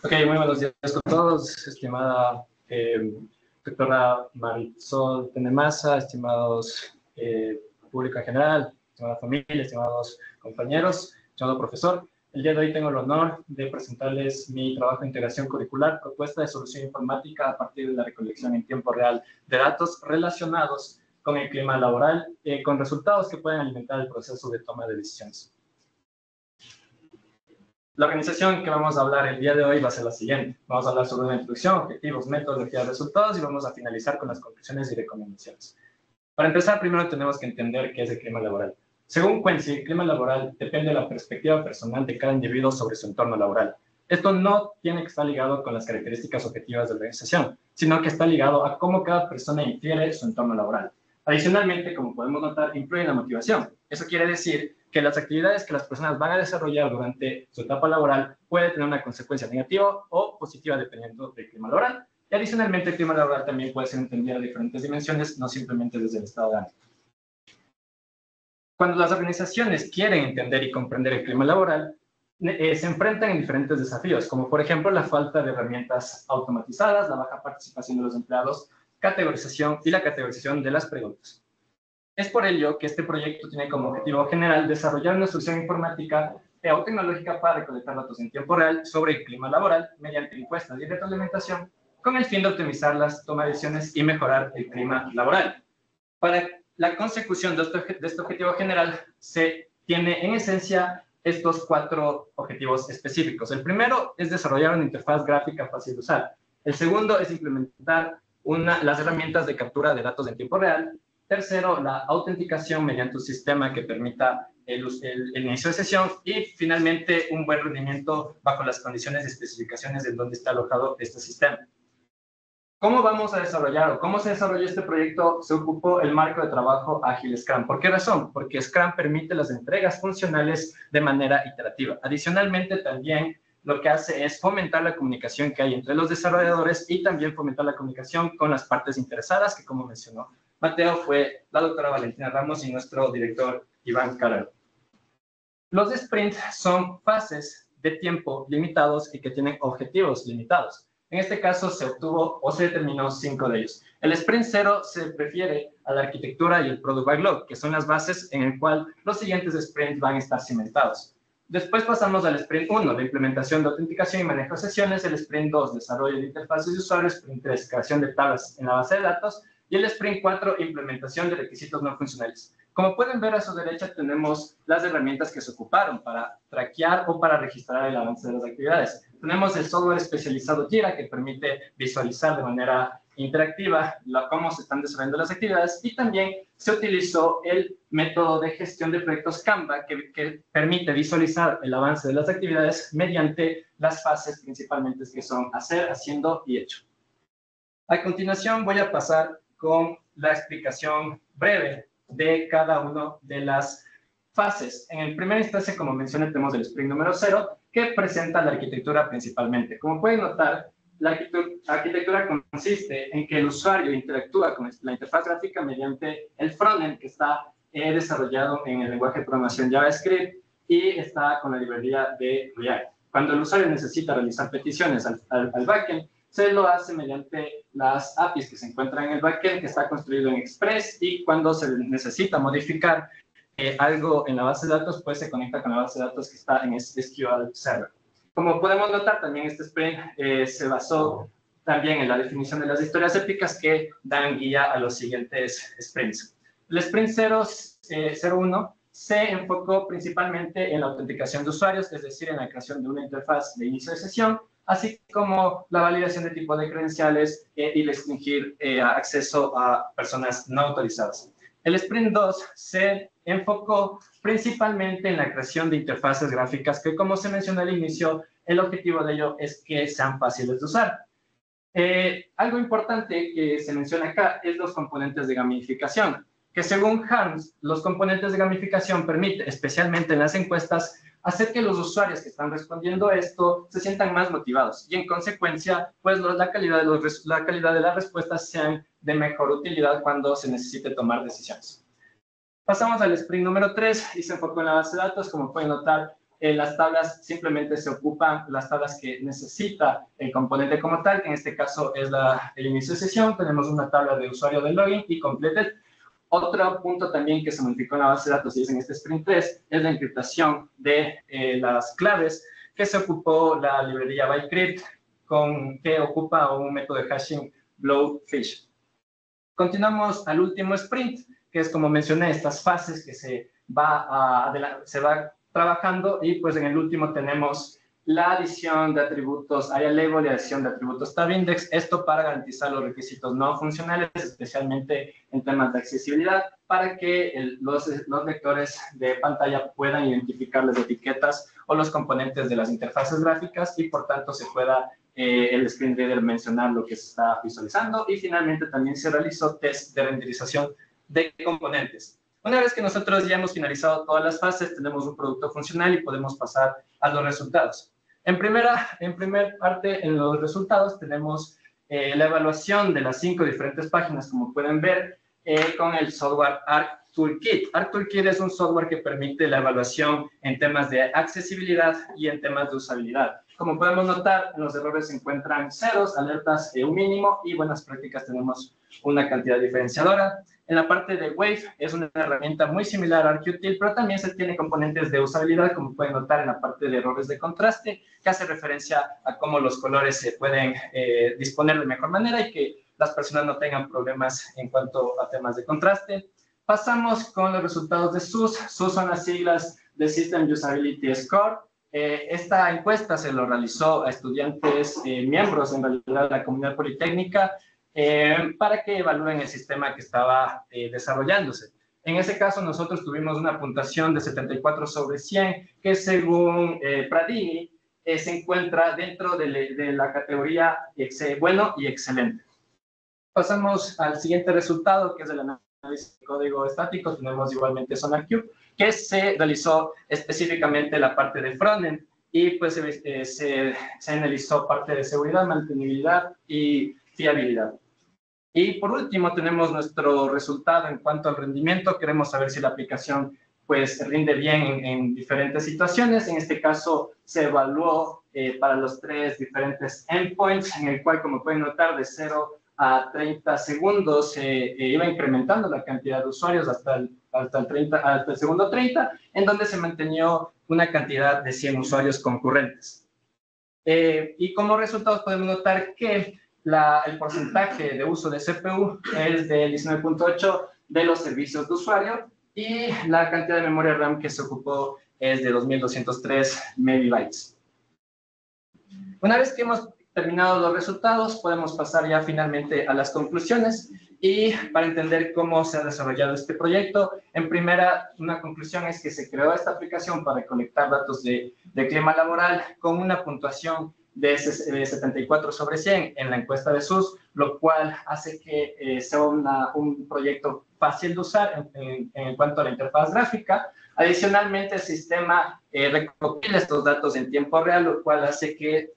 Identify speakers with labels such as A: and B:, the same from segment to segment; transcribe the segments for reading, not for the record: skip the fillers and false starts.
A: Ok, muy buenos días con todos, estimada doctora Marisol Tenemasa, estimados público en general, estimada familia, estimados compañeros, estimado profesor. El día de hoy tengo el honor de presentarles mi trabajo de integración curricular, propuesta de solución informática a partir de la recolección en tiempo real de datos relacionados con el clima laboral, con resultados que pueden alimentar el proceso de toma de decisiones. La organización que vamos a hablar el día de hoy va a ser la siguiente. Vamos a hablar sobre una introducción, objetivos, metodología de resultados y vamos a finalizar con las conclusiones y recomendaciones. Para empezar, primero tenemos que entender qué es el clima laboral. Según Quincy, el clima laboral depende de la perspectiva personal de cada individuo sobre su entorno laboral. Esto no tiene que estar ligado con las características objetivas de la organización, sino que está ligado a cómo cada persona infiere su entorno laboral. Adicionalmente, como podemos notar, influye en la motivación. Eso quiere decir que las actividades que las personas van a desarrollar durante su etapa laboral puede tener una consecuencia negativa o positiva dependiendo del clima laboral. Y adicionalmente, el clima laboral también puede ser entendido de diferentes dimensiones, no simplemente desde el estado de ánimo. Cuando las organizaciones quieren entender y comprender el clima laboral, se enfrentan en diferentes desafíos, como por ejemplo la falta de herramientas automatizadas, la baja participación de los empleados, categorización y la categorización de las preguntas. Es por ello que este proyecto tiene como objetivo general desarrollar una solución informática o tecnológica para recolectar datos en tiempo real sobre el clima laboral mediante encuestas y retroalimentación con el fin de optimizar las tomas de decisiones y mejorar el clima laboral. Para la consecución de este objetivo general se tiene en esencia estos 4 objetivos específicos. El primero es desarrollar una interfaz gráfica fácil de usar. El segundo es implementar las herramientas de captura de datos en tiempo real. Tercero, la autenticación mediante un sistema que permita el inicio de sesión. Y finalmente, un buen rendimiento bajo las condiciones y especificaciones en donde está alojado este sistema. ¿Cómo vamos a desarrollar o cómo se desarrolló este proyecto? Se ocupó el marco de trabajo ágil Scrum. ¿Por qué razón? Porque Scrum permite las entregas funcionales de manera iterativa. Adicionalmente, también lo que hace es fomentar la comunicación que hay entre los desarrolladores y también fomentar la comunicación con las partes interesadas, que como mencionó Mateo, fue la doctora Valentina Ramos y nuestro director Iván Carrero. Los sprints son fases de tiempo limitados y que tienen objetivos limitados. En este caso se obtuvo o se determinó 5 de ellos. El sprint 0 se refiere a la arquitectura y el product backlog, que son las bases en el cual los siguientes sprints van a estar cimentados. Después pasamos al sprint 1, la implementación de autenticación y manejo de sesiones, el sprint 2, desarrollo de interfaces de usuario, sprint 3, creación de tablas en la base de datos, y el sprint 4, implementación de requisitos no funcionales. Como pueden ver a su derecha tenemos las herramientas que se ocuparon para traquear o para registrar el avance de las actividades. Tenemos el software especializado Jira que permite visualizar de manera interactiva cómo se están desarrollando las actividades y también se utilizó el método de gestión de proyectos Canva que permite visualizar el avance de las actividades mediante las fases principalmente que son hacer, haciendo y hecho. A continuación voy a pasar con la explicación breve de cada una de las fases. En el primer instancia, como mencioné, tenemos el sprint número 0, que presenta la arquitectura principalmente. Como pueden notar, la arquitectura consiste en que el usuario interactúa con la interfaz gráfica mediante el frontend que está desarrollado en el lenguaje de programación JavaScript y está con la librería de React. Cuando el usuario necesita realizar peticiones al backend, se lo hace mediante las APIs que se encuentran en el backend, que está construido en Express, y cuando se necesita modificar algo en la base de datos, pues se conecta con la base de datos que está en SQL Server. Como podemos notar, también este sprint se basó también en la definición de las historias épicas que dan guía a los siguientes sprints. El sprint 01 se enfocó principalmente en la autenticación de usuarios, es decir, en la creación de una interfaz de inicio de sesión, así como la validación de tipo de credenciales y restringir acceso a personas no autorizadas. El Sprint 2 se enfocó principalmente en la creación de interfaces gráficas que, como se mencionó al inicio, el objetivo de ello es que sean fáciles de usar. Algo importante que se menciona acá es los componentes de gamificación, que según Hans, los componentes de gamificación permiten, especialmente en las encuestas, hacer que los usuarios que están respondiendo a esto se sientan más motivados y en consecuencia, pues la calidad de las respuestas sean de mejor utilidad cuando se necesite tomar decisiones. Pasamos al sprint número 3 y se enfocó en la base de datos. Como pueden notar, las tablas simplemente se ocupan las tablas que necesita el componente como tal, que en este caso es el inicio de sesión. Tenemos una tabla de usuario de login y completed. Otro punto también que se modificó en la base de datos y es en este sprint 3 es la encriptación de las claves, que se ocupó la librería Bytecrypt, que ocupa un método de hashing Blowfish. Continuamos al último sprint, que es, como mencioné, estas fases que se va trabajando, y pues en el último tenemos la adición de atributos area label y adición de atributos tab index, esto para garantizar los requisitos no funcionales, especialmente en temas de accesibilidad, para que los lectores de pantalla puedan identificar las etiquetas o los componentes de las interfaces gráficas y por tanto se pueda el screen reader mencionar lo que se está visualizando. Y finalmente también se realizó test de renderización de componentes. Una vez que nosotros ya hemos finalizado todas las fases, tenemos un producto funcional y podemos pasar a los resultados. En primer parte, en los resultados tenemos la evaluación de las 5 diferentes páginas, como pueden ver, con el software ArcToolKit. ArcToolKit es un software que permite la evaluación en temas de accesibilidad y en temas de usabilidad. Como podemos notar, en los errores se encuentran ceros, alertas un mínimo, y buenas prácticas tenemos una cantidad diferenciadora. En la parte de Wave es una herramienta muy similar a ArcUtil, pero también se tiene componentes de usabilidad, como pueden notar en la parte de errores de contraste, que hace referencia a cómo los colores se pueden disponer de mejor manera y que las personas no tengan problemas en cuanto a temas de contraste. Pasamos con los resultados de SUS. SUS son las siglas de System Usability Score. Esta encuesta se lo realizó a estudiantes miembros, en realidad, de la comunidad politécnica, para que evalúen el sistema que estaba desarrollándose. En ese caso, nosotros tuvimos una puntuación de 74 sobre 100, que según Pradini, se encuentra dentro de la categoría bueno y excelente. Pasamos al siguiente resultado, que es el análisis de código estático. Tenemos igualmente SonarQube, que se realizó específicamente la parte de frontend, y pues se analizó parte de seguridad, mantenibilidad y fiabilidad. Y por último tenemos nuestro resultado en cuanto al rendimiento. Queremos saber si la aplicación pues rinde bien en diferentes situaciones. En este caso se evaluó para los 3 diferentes endpoints, en el cual, como pueden notar, de 0 a 30 segundos se iba incrementando la cantidad de usuarios hasta el segundo 30, en donde se mantenía una cantidad de 100 usuarios concurrentes. Y como resultados podemos notar que el porcentaje de uso de CPU es del 19.8 de los servicios de usuario, y la cantidad de memoria RAM que se ocupó es de 2203 megabytes. Una vez que hemos terminado los resultados, podemos pasar ya finalmente a las conclusiones, y para entender cómo se ha desarrollado este proyecto, en primera, una conclusión es que se creó esta aplicación para recolectar datos de clima laboral con una puntuación de 74 sobre 100 en la encuesta de SUS, lo cual hace que sea un proyecto fácil de usar en cuanto a la interfaz gráfica. Adicionalmente, el sistema recopila estos datos en tiempo real, lo cual hace que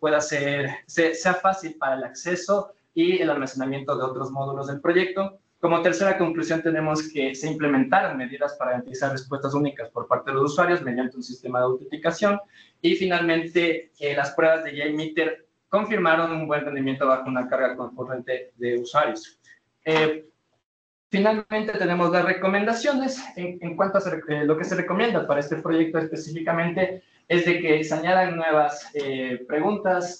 A: sea fácil para el acceso y el almacenamiento de otros módulos del proyecto. Como tercera conclusión, tenemos que se implementaron medidas para garantizar respuestas únicas por parte de los usuarios mediante un sistema de autenticación. Y finalmente, las pruebas de JMeter confirmaron un buen rendimiento bajo una carga concurrente de usuarios. Finalmente, tenemos las recomendaciones. En cuanto a lo que se recomienda para este proyecto específicamente, es de que se añadan nuevas preguntas,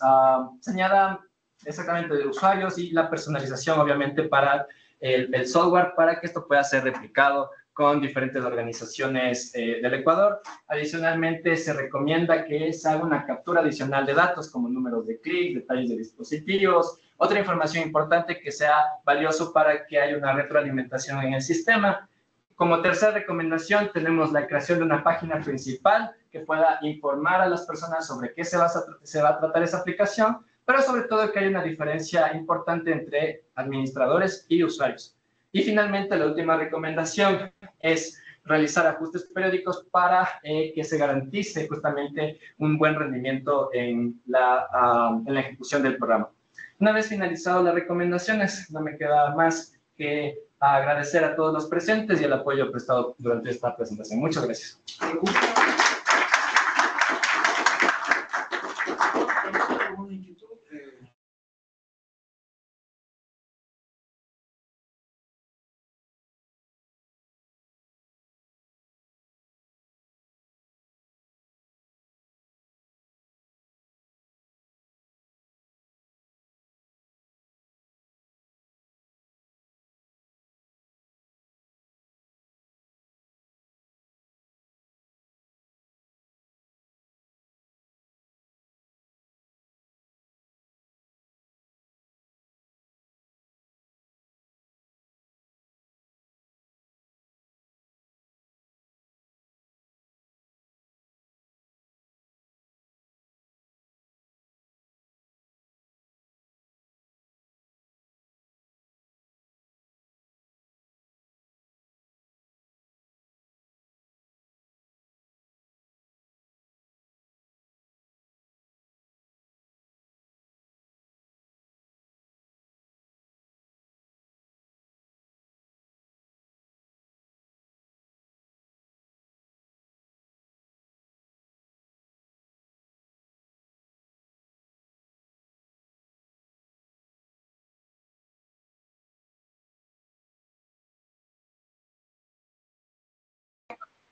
A: se añadan exactamente de usuarios, y la personalización, obviamente, para el software, para que esto pueda ser replicado con diferentes organizaciones del Ecuador. Adicionalmente, se recomienda que se haga una captura adicional de datos como números de clic, detalles de dispositivos, otra información importante que sea valioso para que haya una retroalimentación en el sistema. Como tercera recomendación, tenemos la creación de una página principal que pueda informar a las personas sobre qué se va a tratar esa aplicación, pero sobre todo que haya una diferencia importante entre administradores y usuarios. Y finalmente, la última recomendación es realizar ajustes periódicos para que se garantice justamente un buen rendimiento en la ejecución del programa. Una vez finalizadas las recomendaciones, no me queda más que agradecer a todos los presentes y el apoyo prestado durante esta presentación. Muchas gracias.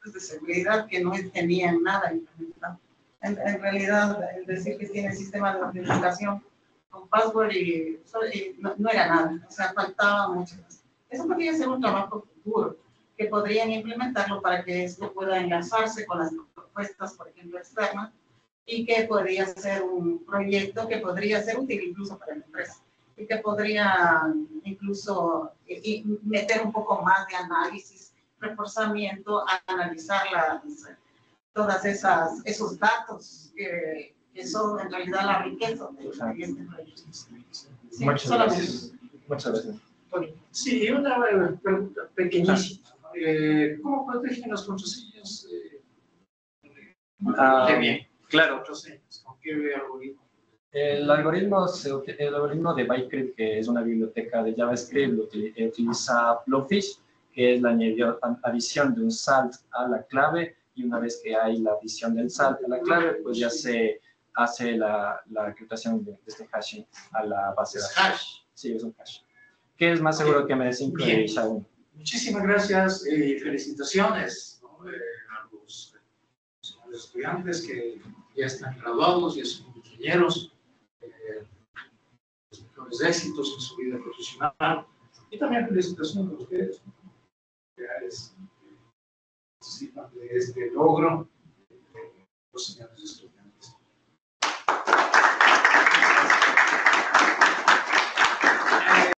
B: componentes de seguridad que no tenían nada implementado. En realidad, el decir que tiene sistema de autenticación con password no era nada, o sea, faltaba mucho más. Eso podría ser un trabajo futuro, que podrían implementarlo para que esto pueda enlazarse con las propuestas, por ejemplo, externas, y que podría ser un proyecto que podría ser útil incluso para la empresa, y que podría incluso meter un poco más de análisis, reforzamiento, a analizar todas esos datos que son en realidad la riqueza de este proyecto. Sí,
A: muchas gracias. Muchas gracias.
C: Sí, una pregunta pequeñísima. ¿Cómo protegen las contraseñas?
A: Bien, claro.
C: ¿Con qué algoritmo?
A: El algoritmo de Bytecrypt, que es una biblioteca de JavaScript, utiliza Blowfish, que es la adición de un salt a la clave, y una vez que hay la adición del salt a la clave, pues ya se hace la encriptación de este hashing a la base de datos.
C: Hash.
A: Sí, es un hash. Que es más seguro que MD5 y SHA-1.
C: Muchísimas gracias y felicitaciones, ¿no? A los estudiantes que ya están graduados, ya son ingenieros, los mejores éxitos en su vida profesional, y también felicitaciones a ustedes, ¿no? Ya participan de este logro, los señores estudiantes.